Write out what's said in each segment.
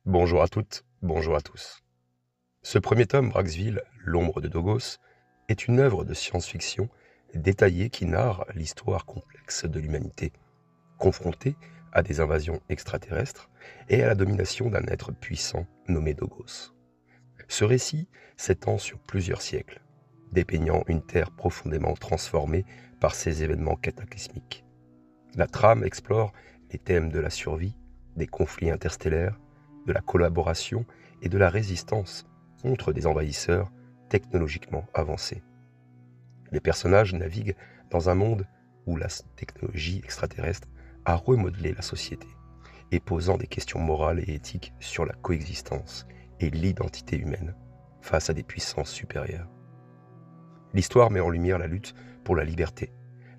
Bonjour à toutes, bonjour à tous. Ce premier tome, Braxville, L'ombre de Dogos, est une œuvre de science-fiction détaillée qui narre l'histoire complexe de l'humanité, confrontée à des invasions extraterrestres et à la domination d'un être puissant nommé Dogos. Ce récit s'étend sur plusieurs siècles, dépeignant une Terre profondément transformée par ces événements cataclysmiques. La trame explore les thèmes de la survie, des conflits interstellaires, de la collaboration et de la résistance contre des envahisseurs technologiquement avancés. Les personnages naviguent dans un monde où la technologie extraterrestre a remodelé la société et posant des questions morales et éthiques sur la coexistence et l'identité humaine face à des puissances supérieures. L'histoire met en lumière la lutte pour la liberté,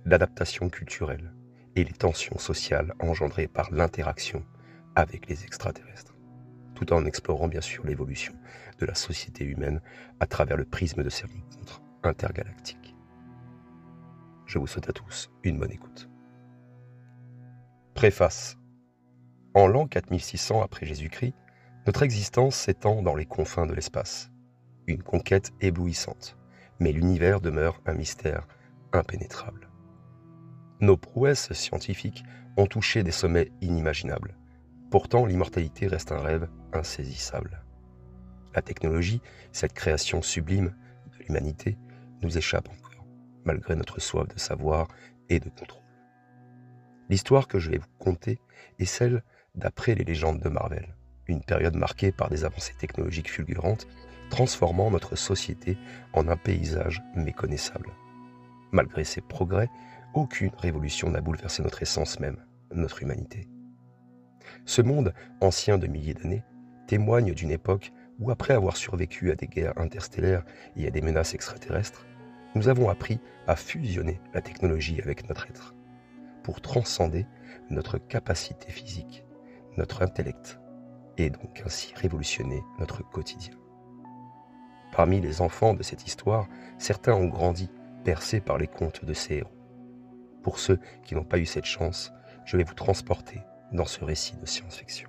l'adaptation culturelle et les tensions sociales engendrées par l'interaction avec les extraterrestres, tout en explorant bien sûr l'évolution de la société humaine à travers le prisme de ces rencontres intergalactiques. Je vous souhaite à tous une bonne écoute. Préface. En l'an 4600 après Jésus-Christ, notre existence s'étend dans les confins de l'espace. Une conquête éblouissante, mais l'univers demeure un mystère impénétrable. Nos prouesses scientifiques ont touché des sommets inimaginables. Pourtant, l'immortalité reste un rêve insaisissable. La technologie, cette création sublime de l'humanité, nous échappe encore, malgré notre soif de savoir et de contrôle. L'histoire que je vais vous conter est celle d'après les légendes de Marvel, une période marquée par des avancées technologiques fulgurantes, transformant notre société en un paysage méconnaissable. Malgré ces progrès, aucune révolution n'a bouleversé notre essence même, notre humanité. Ce monde, ancien de milliers d'années, témoigne d'une époque où, après avoir survécu à des guerres interstellaires et à des menaces extraterrestres, nous avons appris à fusionner la technologie avec notre être, pour transcender notre capacité physique, notre intellect, et donc ainsi révolutionner notre quotidien. Parmi les enfants de cette histoire, certains ont grandi, bercés par les contes de ces héros. Pour ceux qui n'ont pas eu cette chance, je vais vous transporter dans ce récit de science-fiction.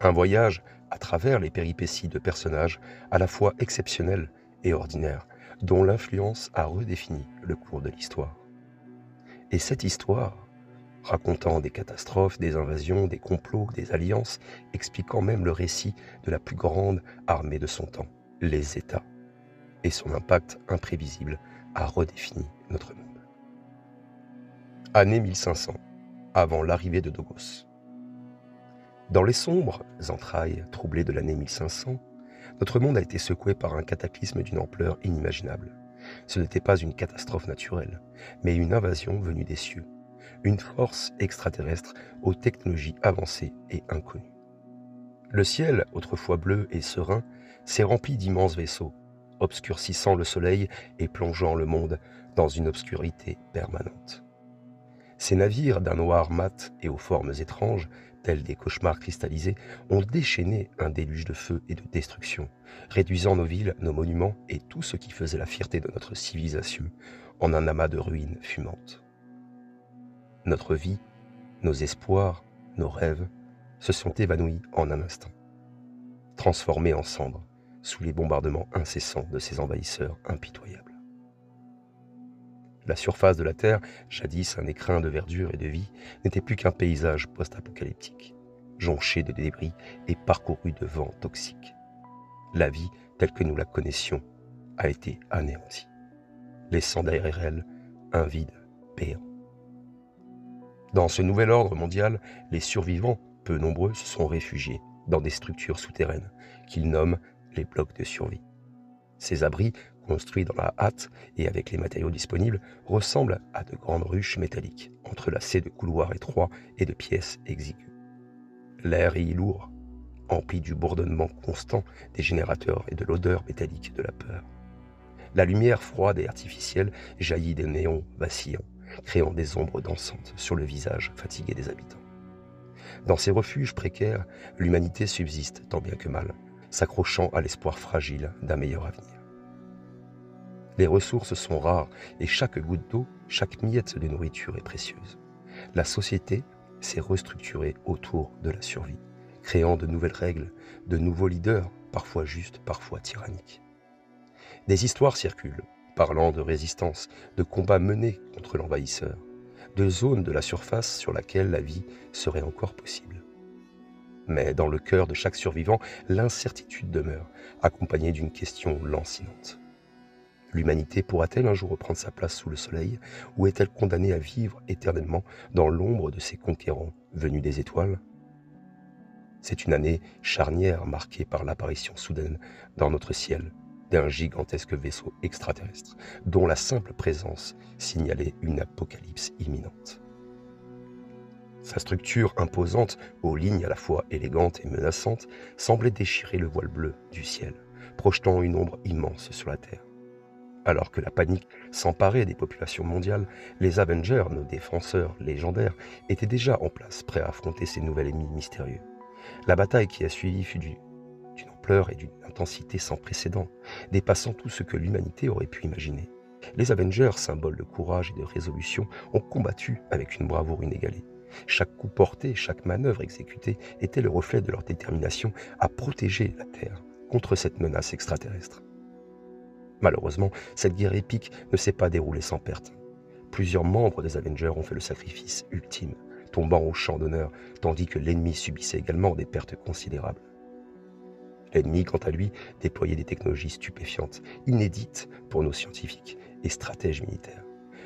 Un voyage à travers les péripéties de personnages à la fois exceptionnels et ordinaires, dont l'influence a redéfini le cours de l'histoire. Et cette histoire, racontant des catastrophes, des invasions, des complots, des alliances, expliquant même le récit de la plus grande armée de son temps, les États, et son impact imprévisible a redéfini notre monde. Année 1500, avant l'arrivée de Dogos. Dans les sombres entrailles troublées de l'année 1500, notre monde a été secoué par un cataclysme d'une ampleur inimaginable. Ce n'était pas une catastrophe naturelle, mais une invasion venue des cieux, une force extraterrestre aux technologies avancées et inconnues. Le ciel, autrefois bleu et serein, s'est rempli d'immenses vaisseaux, obscurcissant le soleil et plongeant le monde dans une obscurité permanente. Ces navires d'un noir mat et aux formes étranges, tels des cauchemars cristallisés, ont déchaîné un déluge de feu et de destruction, réduisant nos villes, nos monuments et tout ce qui faisait la fierté de notre civilisation en un amas de ruines fumantes. Notre vie, nos espoirs, nos rêves se sont évanouis en un instant, transformés en cendres sous les bombardements incessants de ces envahisseurs impitoyables. La surface de la Terre, jadis un écrin de verdure et de vie, n'était plus qu'un paysage post-apocalyptique, jonché de débris et parcouru de vents toxiques. La vie, telle que nous la connaissions, a été anéantie, laissant derrière elle un vide béant. Dans ce nouvel ordre mondial, les survivants, peu nombreux, se sont réfugiés dans des structures souterraines qu'ils nomment les blocs de survie. Ces abris, construits dans la hâte et avec les matériaux disponibles, ressemblent à de grandes ruches métalliques, entrelacées de couloirs étroits et de pièces exiguës. L'air y est lourd, empli du bourdonnement constant des générateurs et de l'odeur métallique de la peur. La lumière froide et artificielle jaillit des néons vacillants, créant des ombres dansantes sur le visage fatigué des habitants. Dans ces refuges précaires, l'humanité subsiste tant bien que mal, s'accrochant à l'espoir fragile d'un meilleur avenir. Les ressources sont rares et chaque goutte d'eau, chaque miette de nourriture est précieuse. La société s'est restructurée autour de la survie, créant de nouvelles règles, de nouveaux leaders, parfois justes, parfois tyranniques. Des histoires circulent, parlant de résistance, de combats menés contre l'envahisseur, de zones de la surface sur laquelle la vie serait encore possible. Mais dans le cœur de chaque survivant, l'incertitude demeure, accompagnée d'une question lancinante. L'humanité pourra-t-elle un jour reprendre sa place sous le soleil, ou est-elle condamnée à vivre éternellement dans l'ombre de ses conquérants venus des étoiles? C'est une année charnière marquée par l'apparition soudaine dans notre ciel d'un gigantesque vaisseau extraterrestre, dont la simple présence signalait une apocalypse imminente. Sa structure imposante, aux lignes à la fois élégantes et menaçantes, semblait déchirer le voile bleu du ciel, projetant une ombre immense sur la Terre. Alors que la panique s'emparait des populations mondiales, les Avengers, nos défenseurs légendaires, étaient déjà en place, prêts à affronter ces nouveaux ennemis mystérieux. La bataille qui a suivi fut d'une ampleur et d'une intensité sans précédent, dépassant tout ce que l'humanité aurait pu imaginer. Les Avengers, symboles de courage et de résolution, ont combattu avec une bravoure inégalée. Chaque coup porté, chaque manœuvre exécutée était le reflet de leur détermination à protéger la Terre contre cette menace extraterrestre. Malheureusement, cette guerre épique ne s'est pas déroulée sans perte. Plusieurs membres des Avengers ont fait le sacrifice ultime, tombant au champ d'honneur, tandis que l'ennemi subissait également des pertes considérables. L'ennemi, quant à lui, déployait des technologies stupéfiantes, inédites pour nos scientifiques et stratèges militaires.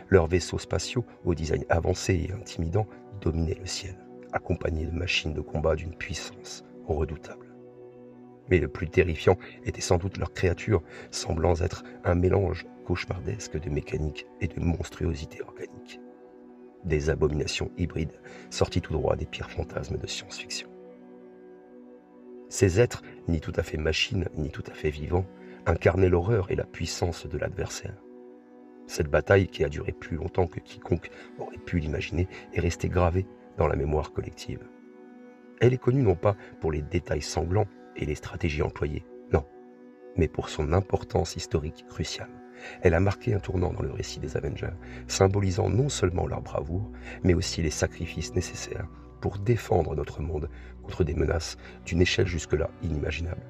Leurs vaisseaux spatiaux, au design avancé et intimidant, dominaient le ciel, accompagnés de machines de combat d'une puissance redoutable. Mais le plus terrifiant était sans doute leur créature, semblant être un mélange cauchemardesque de mécanique et de monstruosité organique. Des abominations hybrides sorties tout droit des pires fantasmes de science-fiction. Ces êtres, ni tout à fait machines, ni tout à fait vivants, incarnaient l'horreur et la puissance de l'adversaire. Cette bataille, qui a duré plus longtemps que quiconque aurait pu l'imaginer, est restée gravée dans la mémoire collective. Elle est connue non pas pour les détails sanglants et les stratégies employées, non, mais pour son importance historique cruciale. Elle a marqué un tournant dans le récit des Avengers, symbolisant non seulement leur bravoure, mais aussi les sacrifices nécessaires pour défendre notre monde contre des menaces d'une échelle jusque-là inimaginable.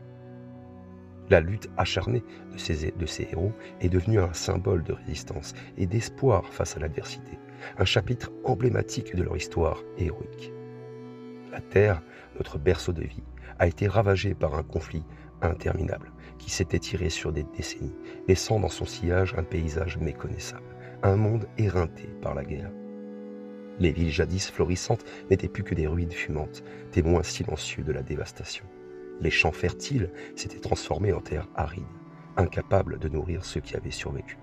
La lutte acharnée de ces héros est devenue un symbole de résistance et d'espoir face à l'adversité, un chapitre emblématique de leur histoire héroïque. La Terre, notre berceau de vie, a été ravagée par un conflit interminable qui s'était tiré sur des décennies, laissant dans son sillage un paysage méconnaissable, un monde éreinté par la guerre. Les villes jadis florissantes n'étaient plus que des ruines fumantes, témoins silencieux de la dévastation. Les champs fertiles s'étaient transformés en terres arides, incapables de nourrir ceux qui avaient survécu.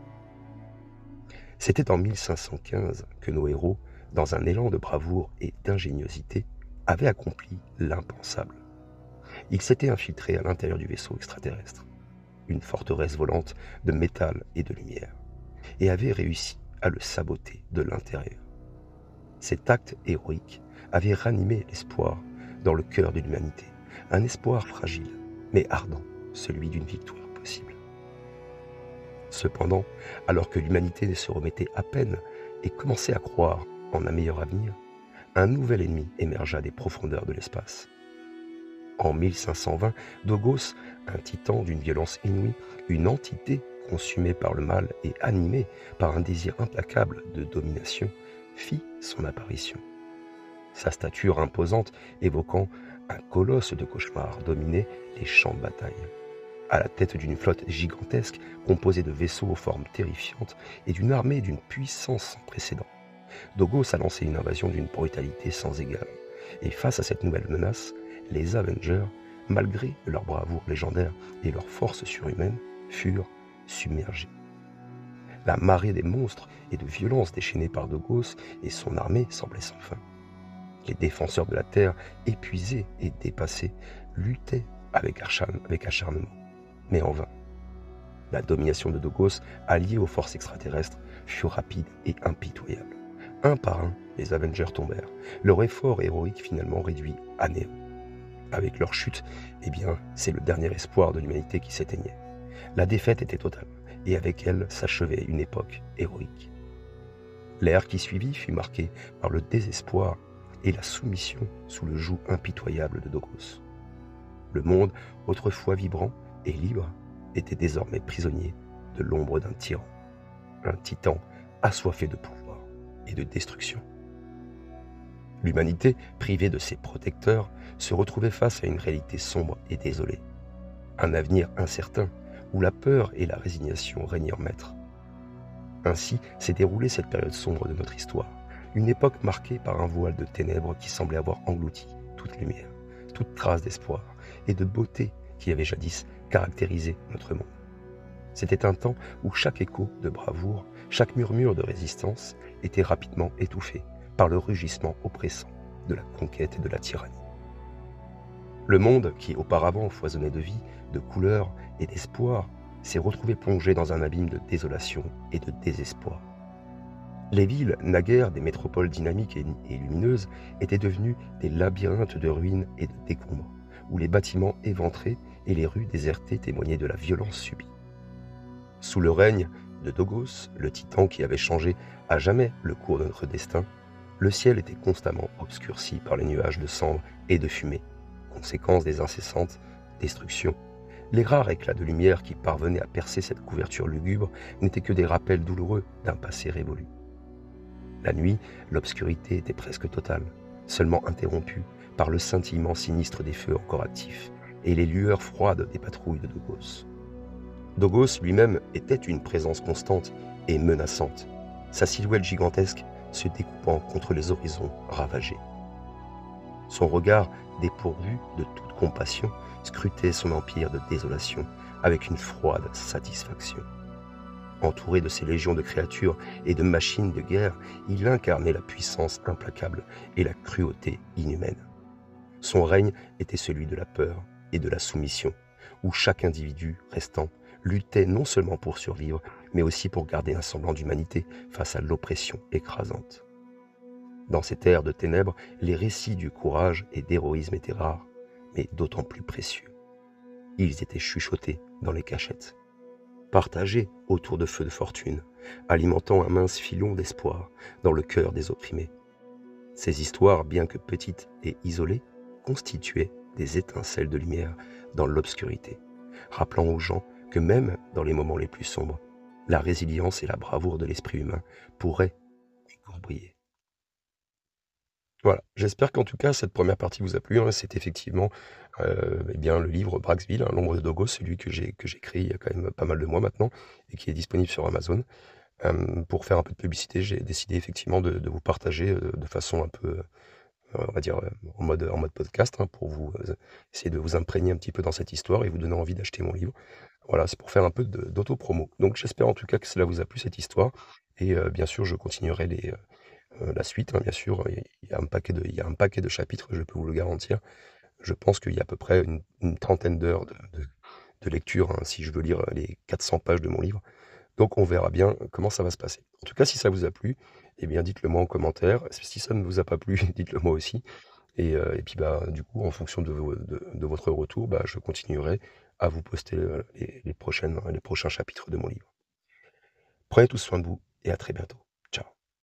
C'était en 1515 que nos héros, dans un élan de bravoure et d'ingéniosité, avaient accompli l'impensable. Ils s'étaient infiltrés à l'intérieur du vaisseau extraterrestre, une forteresse volante de métal et de lumière, et avaient réussi à le saboter de l'intérieur. Cet acte héroïque avait ranimé l'espoir dans le cœur de l'humanité, un espoir fragile, mais ardent, celui d'une victoire possible. Cependant, alors que l'humanité se remettait à peine et commençait à croire en un meilleur avenir, un nouvel ennemi émergea des profondeurs de l'espace. En 1520, Dogos, un titan d'une violence inouïe, une entité consumée par le mal et animée par un désir implacable de domination, fit son apparition. Sa stature imposante, évoquant un colosse de cauchemar, dominait les champs de bataille. À la tête d'une flotte gigantesque composée de vaisseaux aux formes terrifiantes et d'une armée d'une puissance sans précédent, Dogos a lancé une invasion d'une brutalité sans égale. Et face à cette nouvelle menace, les Avengers, malgré leur bravoure légendaire et leur force surhumaine, furent submergés. La marée des monstres et de violence déchaînée par Dogos et son armée semblait sans fin. Les défenseurs de la Terre, épuisés et dépassés, luttaient avec acharnement, mais en vain. La domination de Dogos, alliée aux forces extraterrestres, fut rapide et impitoyable. Un par un, les Avengers tombèrent, leur effort héroïque finalement réduit à néant. Avec leur chute, c'est le dernier espoir de l'humanité qui s'éteignait. La défaite était totale, et avec elle s'achevait une époque héroïque. L'ère qui suivit fut marquée par le désespoir et la soumission sous le joug impitoyable de Dogos. Le monde, autrefois vibrant et libre, était désormais prisonnier de l'ombre d'un tyran, un titan assoiffé de pouvoir et de destruction. L'humanité, privée de ses protecteurs, se retrouvait face à une réalité sombre et désolée. Un avenir incertain, où la peur et la résignation régnèrent maîtres. Ainsi s'est déroulée cette période sombre de notre histoire, une époque marquée par un voile de ténèbres qui semblait avoir englouti toute lumière, toute trace d'espoir et de beauté qui avait jadis caractérisé notre monde. C'était un temps où chaque écho de bravoure, chaque murmure de résistance était rapidement étouffé par le rugissement oppressant de la conquête et de la tyrannie. Le monde, qui auparavant foisonnait de vie, de couleurs et d'espoir, s'est retrouvé plongé dans un abîme de désolation et de désespoir. Les villes, naguère des métropoles dynamiques et lumineuses, étaient devenues des labyrinthes de ruines et de décombres, où les bâtiments éventrés et les rues désertées témoignaient de la violence subie. Sous le règne de Dogos, le titan qui avait changé à jamais le cours de notre destin, le ciel était constamment obscurci par les nuages de cendres et de fumée, conséquence des incessantes destructions. Les rares éclats de lumière qui parvenaient à percer cette couverture lugubre n'étaient que des rappels douloureux d'un passé révolu. La nuit, l'obscurité était presque totale, seulement interrompue par le scintillement sinistre des feux encore actifs et les lueurs froides des patrouilles de Dogos. Dogos lui-même était une présence constante et menaçante, sa silhouette gigantesque se découpant contre les horizons ravagés. Son regard, dépourvu de toute compassion, scrutait son empire de désolation avec une froide satisfaction. Entouré de ses légions de créatures et de machines de guerre, il incarnait la puissance implacable et la cruauté inhumaine. Son règne était celui de la peur et de la soumission, où chaque individu restant luttait non seulement pour survivre, mais aussi pour garder un semblant d'humanité face à l'oppression écrasante. Dans cette ère de ténèbres, les récits du courage et d'héroïsme étaient rares, mais d'autant plus précieux. Ils étaient chuchotés dans les cachettes, partagés autour de feux de fortune, alimentant un mince filon d'espoir dans le cœur des opprimés. Ces histoires, bien que petites et isolées, constituaient des étincelles de lumière dans l'obscurité, rappelant aux gens que même dans les moments les plus sombres, la résilience et la bravoure de l'esprit humain pourraient encore briller. Voilà, j'espère qu'en tout cas cette première partie vous a plu, hein. C'est effectivement, eh bien le livre Braxville, hein, L'ombre de Dogo, celui que j'ai écrit il y a quand même pas mal de mois maintenant et qui est disponible sur Amazon. Pour faire un peu de publicité, j'ai décidé effectivement de vous partager, de façon un peu, on va dire, en mode podcast, hein, pour vous, essayer de vous imprégner un petit peu dans cette histoire et vous donner envie d'acheter mon livre. Voilà, c'est pour faire un peu d'auto-promo. Donc j'espère en tout cas que cela vous a plu cette histoire et bien sûr je continuerai la suite, hein, bien sûr. Il y a un paquet de chapitres, je peux vous le garantir. Je pense qu'il y a à peu près une trentaine d'heures de lecture, hein, si je veux lire les 400 pages de mon livre. Donc on verra bien comment ça va se passer. En tout cas, si ça vous a plu, eh bien dites-le moi en commentaire. Si ça ne vous a pas plu, dites-le moi aussi. Et puis bah, du coup, en fonction de votre retour, bah, je continuerai à vous poster les prochains chapitres de mon livre. Prenez tous soin de vous et à très bientôt.